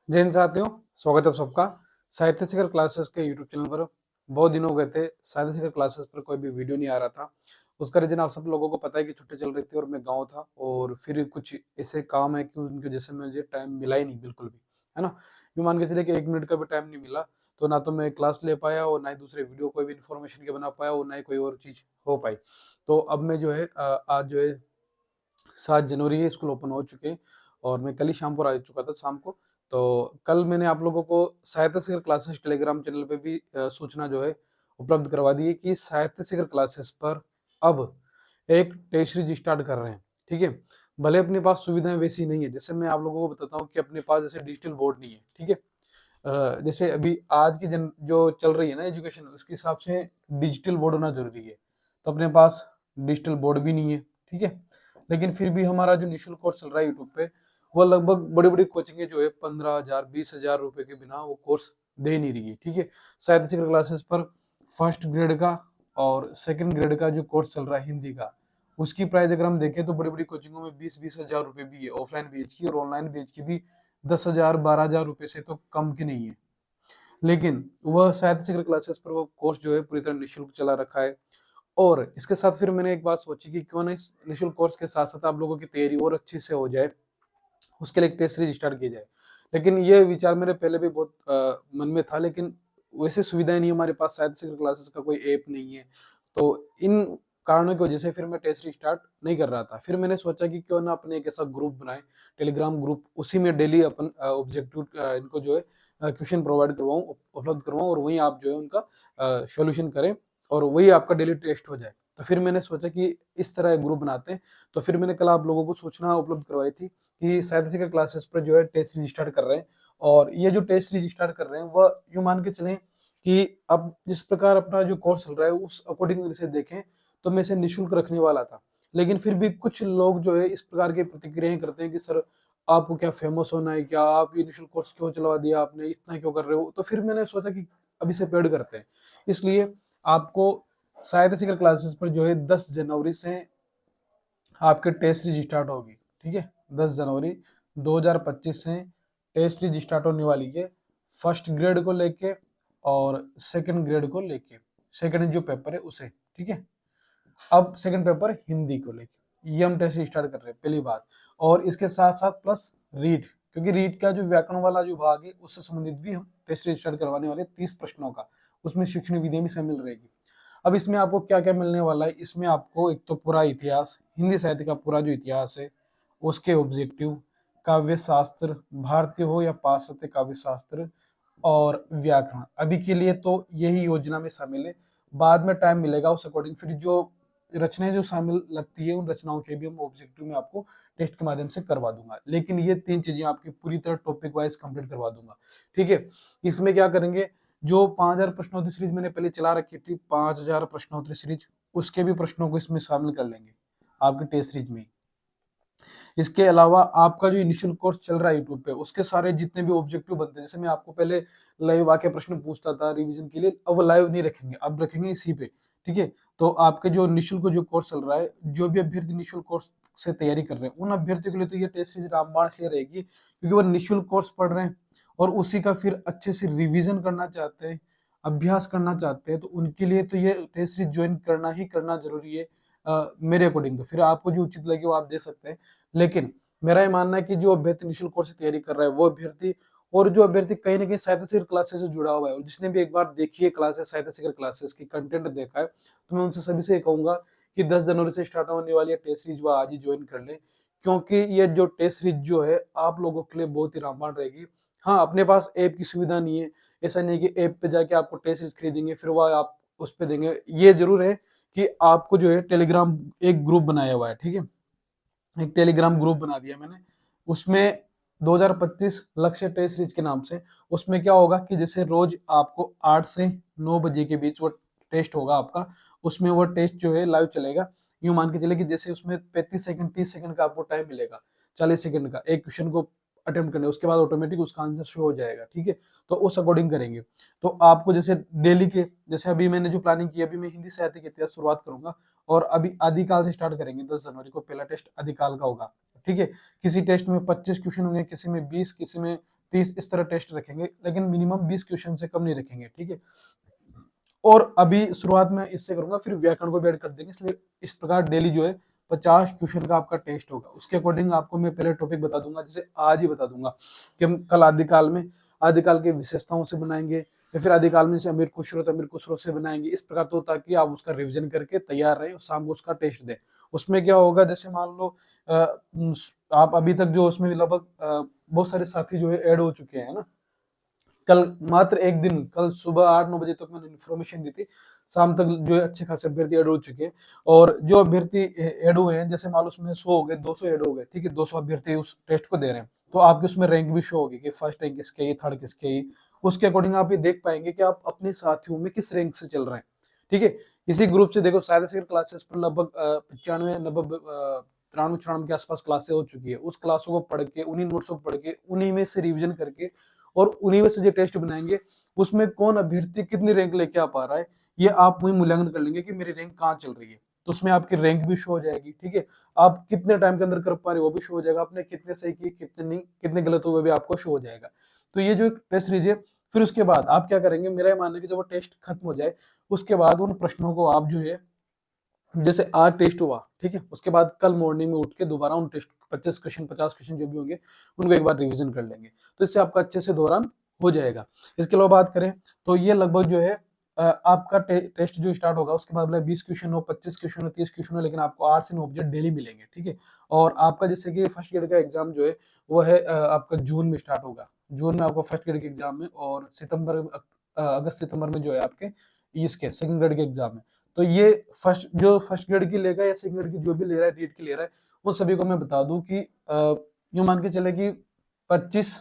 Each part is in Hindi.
जय हिंद साथियों, स्वागत है आप सबका साहित्य शिखर क्लासेस के यूट्यूब चैनल पर। बहुत दिन हो गए थे साहित्य शिखर क्लासेस पर कोई भी वीडियो नहीं आ रहा था। उसका रीजन आप सब लोगों को पता है कि छुट्टी चल रही थी और मैं गांव था, और फिर कुछ ऐसे काम है कि उनकी वजह से मुझे टाइम मिला ही नहीं बिल्कुल भी, है ना। यूँ मान के चलिए कि 1 मिनट का भी टाइम नहीं मिला, तो ना तो मैं क्लास ले पाया और ना ही दूसरे वीडियो कोई भी इन्फॉर्मेशन के बना पाया और ना ही कोई और चीज़ हो पाई। तो अब मैं जो है आज जो है 7 जनवरी है, स्कूल ओपन हो चुके हैं और मैं कल ही शाम को आ चुका था शाम को। तो कल मैंने आप लोगों को साहित्य शिखर क्लासेस टेलीग्राम चैनल पे भी सूचना जो है उपलब्ध करवा दी है कि साहित्य शिखर क्लासेस पर अब एक टेस्ट सीरीज स्टार्ट कर रहे हैं। ठीक है, भले अपने पास सुविधाएं वैसी नहीं है, जैसे मैं आप लोगों को बताता हूँ कि अपने पास जैसे डिजिटल बोर्ड नहीं है। ठीक है, जैसे अभी आज की जन जो चल रही है ना एजुकेशन, उसके हिसाब से डिजिटल बोर्ड होना जरूरी है। तो अपने पास डिजिटल बोर्ड भी नहीं है। ठीक है, लेकिन फिर भी हमारा जो निःशुल्क कोर्स चल रहा है यूट्यूब पे, वो लगभग बड़ी बड़ी कोचिंग जो है 15,000 20,000 रुपए के बिना वो कोर्स दे नहीं रही है। ठीक है, साहित्य शिखर क्लासेस पर फर्स्ट ग्रेड का और सेकंड ग्रेड का जो कोर्स चल रहा है हिंदी का, उसकी प्राइस अगर हम देखें तो बड़ी बड़ी कोचिंगों में 20-20 हजार रुपए भी है, ऑफलाइन बैच की, और ऑनलाइन बैच की भी 10,000 12,000 रुपए से तो कम की नहीं है। लेकिन वह साहित्य शिखर क्लासेस पर वो कोर्स जो है पूरी तरह निःशुल्क चला रखा है। और इसके साथ फिर मैंने एक बात सोची कि क्यों ना इस निःशुल्क कोर्स के साथ साथ आप लोगों की तैयारी और अच्छी से हो जाए, उसके लिए एक टेस्ट सीरीज स्टार्ट की जाए। लेकिन ये विचार मेरे पहले भी बहुत मन में था, लेकिन वैसे सुविधाएं नहीं, हमारे पास साहित्य शिखर क्लासेस का कोई ऐप नहीं है। तो इन कारणों की वजह से फिर मैं टेस्ट सीरीज स्टार्ट नहीं कर रहा था। फिर मैंने सोचा कि क्यों ना अपने एक ऐसा ग्रुप बनाए, टेलीग्राम ग्रुप, उसी में डेली अपन ऑब्जेक्टिव इनको जो है क्वेश्चन प्रोवाइड करवाऊं, उपलब्ध करवाऊं, और वहीं आप जो है उनका सॉल्यूशन करें और वही आपका डेली टेस्ट हो जाए। तो फिर मैंने सोचा कि इस तरह एक ग्रुप बनाते हैं। तो फिर मैंने कल आप लोगों को सूचना उपलब्ध करवाई थी कि साहित्य शिखर क्लासेस पर जो है टेस्ट सीरीज स्टार्ट कर रहे हैं। और ये जो टेस्ट सीरीज स्टार्ट कर रहे हैं वह यूं मान के चलें कि अब जिस प्रकार अपना जो कोर्स चल रहा है उस अकॉर्डिंग से देखें तो मैं इसे निःशुल्क रखने वाला था। लेकिन फिर भी कुछ लोग जो है इस प्रकार की प्रतिक्रियाएं करते हैं कि सर, आपको क्या फेमस होना है क्या, आप ये निःशुल्क कोर्स क्यों चलवा दिया आपने, इतना क्यों कर रहे हो। तो फिर मैंने सोचा कि अब इसे पेड करते हैं। इसलिए आपको साहित्य शिखर क्लासेस पर जो है 10 जनवरी से आपके टेस्ट सीरीज स्टार्ट होगी। ठीक है, 10 जनवरी 2025 से टेस्ट सीरीज स्टार्ट होने वाली है, फर्स्ट ग्रेड को लेके और सेकंड ग्रेड को लेके, सेकंड जो पेपर है उसे। ठीक है, अब सेकंड पेपर हिंदी को लेके ये हम टेस्ट स्टार्ट कर रहे हैं, पहली बात। और इसके साथ साथ प्लस रीड, क्योंकि रीड का जो व्याकरण वाला जो भाग है उससे संबंधित भी हम टेस्ट स्टार्ट करवाने वाले 30 प्रश्नों का, उसमें शिक्षण विधि भी शामिल रहेगी। अब इसमें आपको क्या क्या मिलने वाला है, इसमें आपको एक तो पूरा इतिहास, हिंदी साहित्य का पूरा जो इतिहास है, उसके ऑब्जेक्टिव, काव्य शास्त्र, भारतीय हो या पाश्चात्य काव्य शास्त्र, और व्याकरण। अभी के लिए तो यही योजना में शामिल है, बाद में टाइम मिलेगा उस अकॉर्डिंग फिर जो रचनाएं जो शामिल लगती है उन रचनाओं के भी हम ऑब्जेक्टिव में आपको टेस्ट के माध्यम से करवा दूंगा। लेकिन ये 3 चीजें आपकी पूरी तरह टॉपिक वाइज कंप्लीट करवा दूंगा। ठीक है, इसमें क्या करेंगे, जो 5,000 प्रश्नोत्तरी सीरीज मैंने पहले चला रखी थी, 5,000 प्रश्नोत्तरी सीरीज, उसके भी प्रश्नों को इसमें शामिल कर लेंगे आपके टेस्ट सीरीज में। इसके अलावा आपका जो निःशुल्क कोर्स चल रहा है यूट्यूब पे, उसके सारे जितने भी ऑब्जेक्टिव बनते हैं, जैसे मैं आपको पहले लाइव आके प्रश्न पूछता था रिवीजन के लिए, अब वो लाइव नहीं रखेंगे, अब रखेंगे इसी पे। ठीक है, तो आपके जो निःशुल्क जो कोर्स चल रहा है, जो भी अभ्यर्थी निःशुल्क कोर्स से तैयारी कर रहे हैं, उन अभ्यर्थियों के लिए तो ये टेस्ट सीरीज रामबाण से रहेगी, क्योंकि वो निःशुल्क कोर्स पढ़ रहे हैं और उसी का फिर अच्छे से रिवीजन करना चाहते हैं, अभ्यास करना चाहते हैं, तो उनके लिए तो ये टेस्ट सीरीज ज्वाइन करना ही करना जरूरी है। मेरे अकॉर्डिंग तो फिर आपको जो उचित लगे वो आप देख सकते हैं। लेकिन मेरा ये मानना है कि जो अभ्यर्थी निःशुल्क कोर्स की तैयारी कर रहा है वो अभ्यर्थी, और जो अभ्यर्थी कहीं ना कहीं साहित्य शिखर क्लासेस से जुड़ा हुआ है, और जिसने भी एक बार देखी है क्लासेस, साहित्य शिखर क्लासेस की कंटेंट देखा है, तो मैं उनसे सभी से ये कहूंगा कि 10 जनवरी से स्टार्ट होने वाली टेस्ट सीरीज वो आज ही ज्वाइन कर ले, क्योंकि ये जो टेस्ट सीरीज जो है आप लोगों के लिए बहुत ही रामबाण रहेगी। हाँ, अपने पास ऐप की सुविधा नहीं है, ऐसा नहीं है कि ऐप पे जाके आपको टेस्ट सीरीज खरीदेंगे फिर वो आप उस पे देंगे। ये जरूर है कि आपको जो है टेलीग्राम एक ग्रुप बनाया हुआ है। ठीक है, एक टेलीग्राम ग्रुप बना दिया मैंने, उसमें 2025 लक्ष्य टेस्ट सीरीज के नाम से। उसमें क्या होगा कि जैसे रोज आपको 8 से 9 बजे के बीच वो टेस्ट होगा आपका, उसमें वो टेस्ट जो है लाइव चलेगा। यूं मान के चले कि जैसे उसमें 35 सेकंड 30 सेकंड का आपको टाइम मिलेगा, 40 सेकंड का एक क्वेश्चन को अटेम्प्ट करने, उसके बाद ऑटोमेटिक उसका आंसर शो हो जाएगा। ठीक है, तो उस अकॉर्डिंग करेंगे। तो आपको जैसे डेली के, जैसे अभी मैंने जो प्लानिंग की, अभी मैं हिंदी साहित्य के इतिहास शुरुआत करूंगा, और अभी आदिकाल से स्टार्ट करेंगे। 10 जनवरी को पहला टेस्ट आदिकाल का होगा, ठीक है। किसी टेस्ट में 25 क्वेश्चन होंगे, किसी में 20, किसी में 30, इस तरह टेस्ट रखेंगे, लेकिन मिनिमम 20 क्वेश्चन से कम नहीं रखेंगे, ठीक है। और अभी शुरुआत में इससे करूंगा, फिर व्याकरण को भी ऐड कर देंगे, इसलिए इस प्रकार डेली जो है 50 क्वेश्चन का आपका टेस्ट होगा। उसके अकॉर्डिंग आपको मैं पहले टॉपिक बता दूंगा, जैसे आज ही बता दूंगा कि हम कल आदिकाल में आदिकाल के विशेषताओं से बनाएंगे, या फिर आदिकाल में से अमीर खुसरो से बनाएंगे, इस प्रकार, तो ताकि आप उसका रिविजन करके तैयार रहे और शाम को उसका टेस्ट दें। उसमें क्या होगा, जैसे मान लो आप अभी तक जो उसमें लगभग बहुत सारे साथी जो है ऐड हो चुके हैं ना। कल मात्र एक दिन, कल सुबह 8-9 बजे तक मैंने इन्फॉर्मेशन दी थी, शाम तक जो है अच्छे खासे अभ्यर्थी ऐड हो चुके हैं। और जो अभ्यर्थी ऐड हुए हैं, जैसे मान लो उसमें 100 हो गए, 200 ऐड हो गए, ठीक है, 200 अभ्यर्थी उस टेस्ट को दे रहे हैं, तो आपके उसमें रैंक भी शो होगी कि फर्स्ट रैंक किसके है, थर्ड किसके है। उसके अकॉर्डिंग आप ये देख पाएंगे कि आप अपने साथियों में किस रैंक से चल रहे हैं, ठीक है। इसी ग्रुप से देखो, साइंस क्लासेस पर लगभग 95, 90, 93, 94 के आसपास क्लासेस हो चुकी है। उस क्लासों को पढ़ के, उन्हीं नोट्स को पढ़ के, उन्हीं में से रिविजन करके और उन्हीं में से जो टेस्ट बनाएंगे, उसमें कौन अभ्यर्थी कितनी रैंक लेके आ पा रहा है, ये आप वही मूल्यांकन कर लेंगे कि मेरी रैंक कहाँ चल रही है। तो उसमें आपकी रैंक भी शो हो जाएगी, ठीक है। आप कितने टाइम के अंदर कर पा रहे हो वो भी शो हो जाएगा, आपने कितने सही किए, कितने नहीं, कितने गलत हुए भी आपको शो हो जाएगा। तो ये जो टेस्ट सीरीज है, फिर उसके बाद आप क्या करेंगे, मेरा ये मानना है कि जब वो टेस्ट खत्म हो जाए, उसके बाद उन प्रश्नों को आप जो है, जैसे आज टेस्ट हुआ, ठीक है, उसके बाद कल मॉर्निंग में उठ के दोबारा उन टेस्ट 25 क्वेश्चन, 50 क्वेश्चन जो भी होंगे, उनको एक बार रिवीजन कर लेंगे, तो इससे आपका अच्छे से दौरान हो जाएगा। इसके अलावा बात करें तो ये लगभग जो है आपका टेस्ट जो स्टार्ट होगा, उसके बाद 20 क्वेश्चन हो, 25 क्वेश्चन हो, 30 क्वेश्चन हो, लेकिन आपको 8 से 9 ऑब्जेक्ट डेली मिलेंगे, ठीक है। और आपका जैसे कि फर्स्ट ग्रेड का एग्जाम जो है वो है आपका जून में स्टार्ट होगा। जून में आपका फर्स्ट ग्रेड के एग्जाम है, और अगस्त सितंबर में जो है आपके इसके सेकंड ग्रेड के एग्जाम है। तो ये फर्स्ट ग्रेड की लेगा या सेकंड ग्रेड की जो भी ले रहा है, रीट की ले रहा है, उन सभी को मैं बता दूं कि यूं मान के चले कि 25,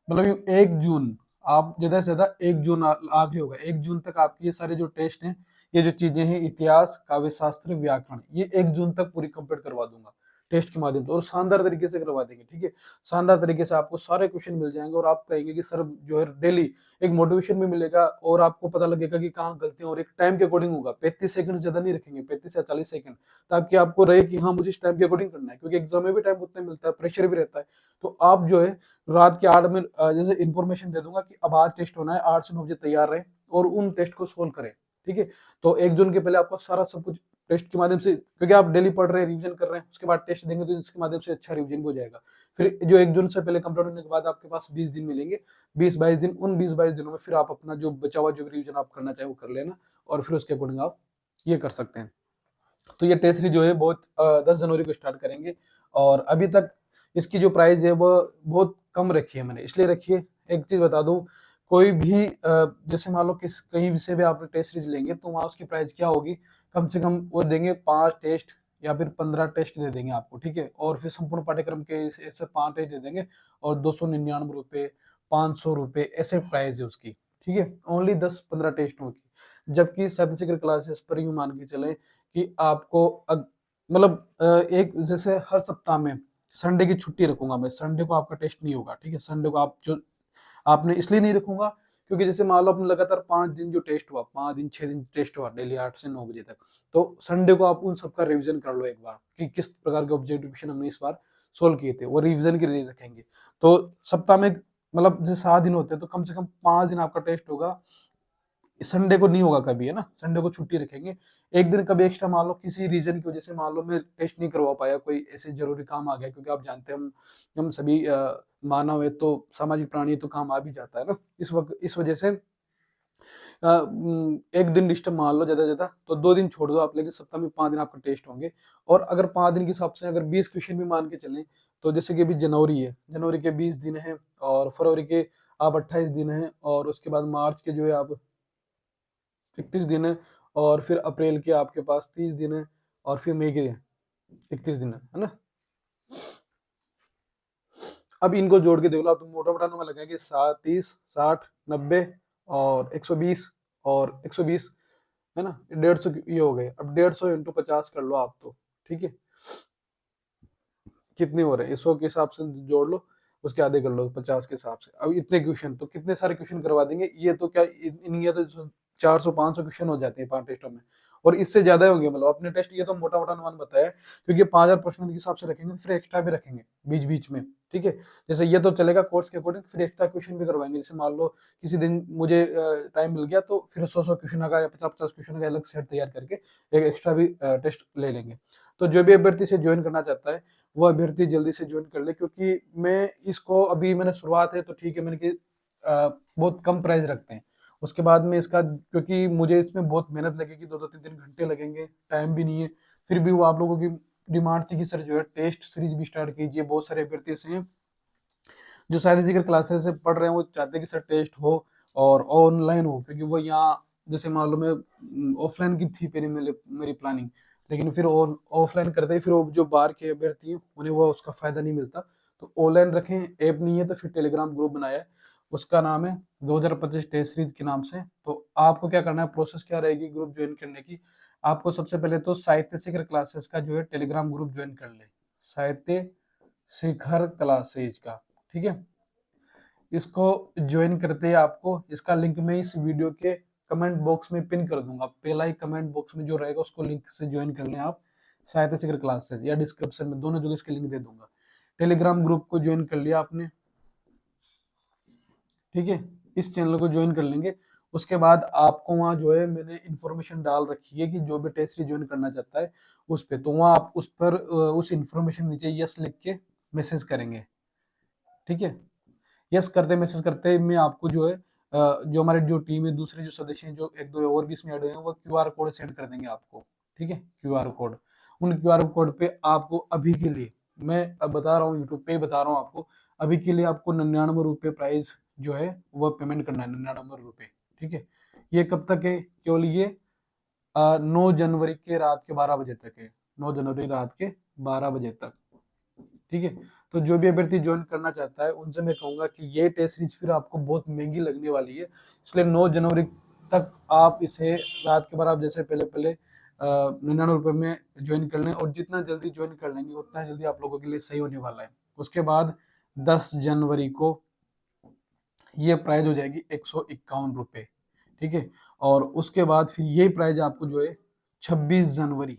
मतलब 1 जून, आप ज्यादा से ज्यादा 1 जून आखिरी होगा, 1 जून तक आपके ये सारे जो टेस्ट हैं, ये जो चीजें हैं, इतिहास, काव्य शास्त्र, व्याकरण, ये 1 जून तक पूरी कंप्लीट करवा दूंगा टेस्ट के माध्यम से, और शानदार तरीके से करवा देंगे, ठीक है। शानदार तरीके से आपको सारे क्वेश्चन मिल जाएंगे, और आप कहेंगे कि सर जो है डेली एक मोटिवेशन भी मिलेगा, और आपको पता लगेगा कि कहाँ गलतियां, और एक टाइम के अकॉर्डिंग होगा, 35 सेकंड ज्यादा नहीं रखेंगे, 35 या 40 सेकंड, ताकि आपको रहे कि हाँ मुझे इस टाइम के अकॉर्डिंग करना है, क्योंकि एग्जाम में भी टाइम उतना मिलता है, प्रेशर भी रहता है। तो आप जो है रात के 8 में जैसे इन्फॉर्मेशन दे दूंगा कि अब आज टेस्ट होना है, 8 से 9 बजे तैयार रहें और उन टेस्ट को सोल्व करें, ठीक है। तो 1 जून के पहले आपको सारा सब कुछ टेस्ट के माध्यम से, क्योंकि आप डेली पढ़ रहे हैं, रिवीजन कर रहे हैं, उसके बाद टेस्ट देंगे, तो इसके माध्यम से अच्छा रिवीजन हो जाएगा। फिर जो 1 जून से पहले कंप्लीट होने के बाद आपके पास 20 दिन मिलेंगे, 20-22 दिन, उन 20-22 दिनों में फिर आप अपना जो बचा हुआ जो रिवीजन आप करना चाहे वो कर लेना, और फिर उसके अकॉर्डिंग आप ये कर सकते हैं। तो ये टेस्ट सीरीज जो है बहुत 10 जनवरी को स्टार्ट करेंगे, और अभी तक इसकी जो प्राइस है वो बहुत कम रखी है मैंने, इसलिए रखी है, एक चीज बता दूं, कोई भी जैसे मान लो किस कहीं से भी आप टेस्ट सीरीज लेंगे, तो वहाँ उसकी प्राइस क्या होगी, कम से कम वो देंगे 5 टेस्ट या फिर 15 टेस्ट दे देंगे आपको, ठीक है। और फिर संपूर्ण पाठ्यक्रम के ऐसे 5 टेस्ट दे देंगे, और 299 रुपये, 500 रुपये, ऐसे प्राइस है उसकी, ठीक है, ओनली 10-15 टेस्टों की। जबकि स्टैटिस्टिकल क्लासेस पर यूं मान के चले कि आपको मतलब एक जैसे हर सप्ताह में संडे की छुट्टी रखूंगा मैं, संडे को आपका टेस्ट नहीं होगा, ठीक है। संडे को आप जो आपने इसलिए नहीं रखूंगा, क्योंकि जैसे मान लो आपने लगातार 5 दिन जो टेस्ट हुआ, 5 दिन 6 दिन टेस्ट हुआ डेली 8 से 9 बजे तक, तो संडे को आप उन सबका रिवीजन कर लो एक बार, कि किस प्रकार के ऑब्जेक्टिव क्वेश्चन हमने इस बार सोल्व किए थे, वो रिवीजन के लिए रखेंगे। तो सप्ताह में मतलब जैसे 7 दिन होते हैं, तो कम से कम 5 दिन आपका टेस्ट होगा, संडे को नहीं होगा कभी, है ना, संडे को छुट्टी रखेंगे। एक दिन कभी एक्स्ट्रा मान लो किसी रीजन की वजह से, मान लो मैं टेस्ट नहीं करवा पाया, कोई ऐसे जरूरी काम आ गया, क्योंकि आप जानते हैं हम सभी मानव है, तो सामाजिक प्राणी है, तो काम आ भी जाता है ना, इस वक्त इस वजह से एक दिन डिस्टर्ब मान लो ज्यादा ज्यादा, तो 2 दिन छोड़ दो आप, लेकिन सप्ताह में 5 दिन आपका टेस्ट होंगे। और अगर 5 दिन के हिसाब से अगर 20 क्वेश्चन भी मान के चलें, तो जैसे कि अभी जनवरी है, जनवरी के 20 दिन है, और फरवरी के आप 28 दिन है, और उसके बाद मार्च के जो है आप 31 दिन है, और फिर अप्रैल के आपके पास 30 दिन है, और फिर मई के 31 दिन है ना। अब इनको जोड़ के देख लो, आप मोटा मोटा नंबर लगाएंगे, 30, 60, 90 और 120, और 120 है ना, 150 ये हो गए। अब 150 इंटू 50 कर लो आप, तो ठीक है, कितने हो रहे हैं, 100 के हिसाब से जोड़ लो, उसके आधे कर लो 50 के हिसाब से। अब इतने क्वेश्चन तो कितने सारे क्वेश्चन करवा देंगे, ये तो क्या इनके तो 400-500 क्वेश्चन हो जाते हैं 5 टेस्टों में, और इससे ज्यादा होंगे, मतलब अपने टेस्ट ये तो मोटा मोटा अनुमान बताया है, क्योंकि 5,000 प्रश्नों के हिसाब से रखेंगे, फिर एक्स्ट्रा भी रखेंगे बीच बीच में, ठीक है। जैसे ये तो चलेगा कोर्स के अकॉर्डिंग, फिर एक्स्ट्रा क्वेश्चन भी करवाएंगे। जैसे मान लो किसी दिन मुझे टाइम मिल गया, तो फिर 100 क्वेश्चन का या 50 क्वेश्चन का अलग सेट तैयार करके एक एक्स्ट्रा भी टेस्ट ले लेंगे। तो जो भी अभ्यर्थी से ज्वाइन करना चाहता है वो अभ्यर्थी जल्दी से ज्वाइन कर ले, क्योंकि मैं इसको अभी मैंने शुरुआत है तो ठीक है, मैंने कि बहुत कम प्राइस रखते हैं। उसके बाद में इसका, क्योंकि मुझे इसमें बहुत मेहनत लगेगी, 2-2 3 3 घंटे लगेंगे, टाइम भी नहीं है। फिर भी वो आप लोगों की डिमांड थी कि सर जो है टेस्ट सीरीज भी स्टार्ट कीजिए। बहुत सारे अभ्यर्थी ऐसे हैं जो शायद इसी के क्लासेस से पढ़ रहे हैं, वो चाहते हैं कि सर टेस्ट हो और ऑनलाइन हो, क्योंकि वो यहाँ जैसे मालूम है ऑफलाइन की थी पहले मेरी प्लानिंग, लेकिन फिर ऑफलाइन करते ही फिर वो जो बाहर के अभ्यर्थी हैं उन्हें वो उसका फायदा नहीं मिलता। तो ऑनलाइन रखें, ऐप नहीं है तो फिर टेलीग्राम ग्रुप बनाया है, उसका नाम है 2025 टेस्ट सीरीज के नाम से। तो आपको क्या करना है, प्रोसेस क्या रहेगी ग्रुप ज्वाइन करने की। आपको सबसे पहले तो साहित्य शिखर क्लासेस का जो है टेलीग्राम ग्रुप ज्वाइन कर ले, साहित्य शिखर क्लासेज का, ठीक है। इसको ज्वाइन करते ही आपको इसका लिंक मैं इस वीडियो के कमेंट बॉक्स में पिन कर दूंगा। पहला ही कमेंट बॉक्स में जो रहेगा उसको लिंक से ज्वाइन कर लें आप, साहित्य शिखर क्लासेस, या डिस्क्रिप्शन में, दोनों जगह इसके लिंक दे दूंगा। टेलीग्राम ग्रुप को ज्वाइन कर लिया आपने, ठीक है। इस चैनल को ज्वाइन कर लेंगे, उसके बाद आपको वहाँ जो है मैंने इन्फॉर्मेशन डाल रखी है कि जो भी टेस्ट ज्वाइन करना चाहता है उस पे, तो वहाँ आप उस पर उस इन्फॉर्मेशन नीचे यस लिख के मैसेज करेंगे, ठीक है। यस करते मैसेज करते मैं आपको जो है जो हमारी जो टीम है, दूसरे जो सदस्य हैं, जो एक दो और भी इसमें ऐड हुए हैं, वो क्यूआर कोड सेंड कर देंगे आपको, ठीक है। क्यूआर कोड, उन क्यूआर कोड पे आपको अभी के लिए, मैं अब बता रहा हूँ यूट्यूब पे बता रहा हूँ आपको, अभी के लिए आपको 99 रुपये प्राइस जो है वो पेमेंट करना है, 99 रुपये, ठीक है। ये कब तक है, केवल ये 9 जनवरी के रात के 12 बजे तक है, 9 जनवरी रात के 12 बजे तक, ठीक है। तो जो भी अभ्यर्थी ज्वाइन करना चाहता है उनसे मैं कहूंगा कि ये टेस्ट सीरीज फिर आपको बहुत महंगी लगने वाली है, इसलिए 9 जनवरी तक आप इसे रात के 12 बजे से पहले पहले 99 रुपये में ज्वाइन कर लें, और जितना जल्दी ज्वाइन कर लेंगे उतना जल्दी आप लोगों के लिए सही होने वाला है। उसके बाद 10 जनवरी को ये प्राइस हो जाएगी 151 रुपये, ठीक है। और उसके बाद फिर यही प्राइस आपको जो है 26 जनवरी,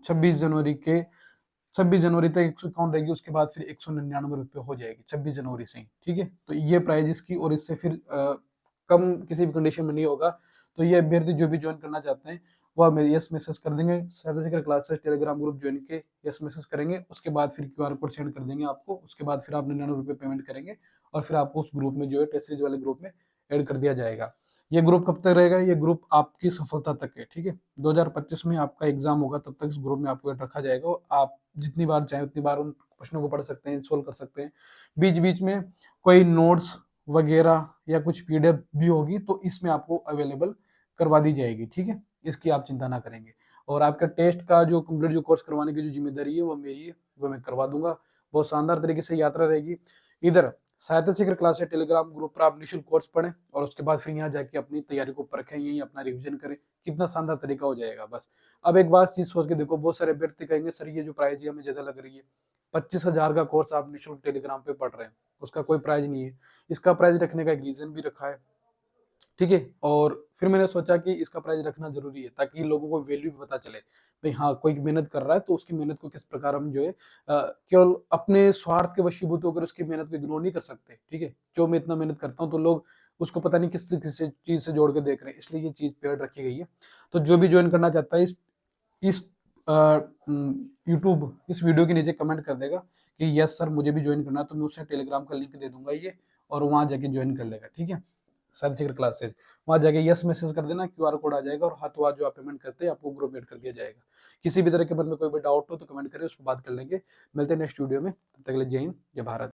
26 जनवरी के 26 जनवरी तक 151 रहेगी, उसके बाद फिर 199 रुपये हो जाएगी 26 जनवरी से ही, ठीक है। तो ये प्राइस इसकी, और इससे फिर कम किसी भी कंडीशन में नहीं होगा। तो ये अभ्यर्थी जो भी ज्वाइन करना चाहते हैं वो हमें यस मैसेज कर देंगे, cyber classes Telegram group join के यस मैसेज करेंगे, उसके बाद फिर क्यूआर कोड सेंड कर देंगे आपको, उसके बाद फिर आप 99 रुपये पेमेंट करेंगे और फिर आपको उस ग्रुप में जो है टेस्ट सीरीज वाले ग्रुप में ऐड कर दिया जाएगा। ये ग्रुप कब तक रहेगा, ये ग्रुप आपकी सफलता तक है, ठीक है। 2025 में आपका एग्जाम होगा, तब तक इस ग्रुप में आपको ऐड रखा जाएगा, और आप जितनी बार चाहे उतनी बार उन प्रश्नों को पढ़ सकते हैं, सोल्व कर सकते हैं। बीच बीच में कोई नोट्स वगैरह या कुछ पीडीएफ भी होगी तो इसमें आपको अवेलेबल करवा दी जाएगी, ठीक है। इसकी आप चिंता ना करेंगे, और आपका टेस्ट का जो कंप्लीट जो कोर्स करवाने की जो जिम्मेदारी है वो मेरी है, वो मैं करवा दूंगा। बहुत शानदार तरीके से यात्रा रहेगी। इधर साहित्य शिखर क्लास है टेलीग्राम ग्रुप पर आप निःशुल्क कोर्स पढ़ें, और उसके बाद फिर यहाँ जाके अपनी तैयारी को परखें, यही अपना रिवीजन करें। कितना शानदार तरीका हो जाएगा। बस अब एक बात चीज सोच के देखो, बहुत सारे अभ्यर्थी कहेंगे सर ये जो प्राइस है हमें ज्यादा लग रही है, 25,000 का कोर्स आप निःशुल्क टेलीग्राम पे पढ़ रहे हैं, उसका कोई प्राइस नहीं है। इसका प्राइस रखने का एक रीजन भी रखा है, ठीक है। और फिर मैंने सोचा कि इसका प्राइस रखना जरूरी है ताकि लोगों को वैल्यू भी पता चले, भाई हाँ कोई मेहनत कर रहा है तो उसकी मेहनत को किस प्रकार हम जो है केवल अपने स्वार्थ के वशीभूत होकर उसकी मेहनत को इग्नोर नहीं कर सकते, ठीक है। जो मैं इतना मेहनत करता हूँ तो लोग उसको पता नहीं किस किस चीज से जोड़ के देख रहे हैं, इसलिए ये चीज पेड रखी गई है। तो जो भी ज्वाइन करना चाहता है इस यूट्यूब इस वीडियो के नीचे कमेंट कर देगा कि यस सर मुझे भी ज्वाइन करना है, तो मैं उसे टेलीग्राम का लिंक दे दूंगा ये, और वहां जाके ज्वाइन कर लेगा, ठीक है। साइंस सीकर क्लासेज, वहां जाके यस मैसेज कर देना, क्यूआर कोड आ जाएगा, और हाथों हाथ जो आप पेमेंट करते हैं आपको ग्रुप ऐड कर दिया जाएगा। किसी भी तरह के मन में कोई भी डाउट हो तो कमेंट करें, उस पर बात कर लेंगे। मिलते हैं नेक्स्ट वीडियो में, तब तक के लिए जय हिंद जय भारत।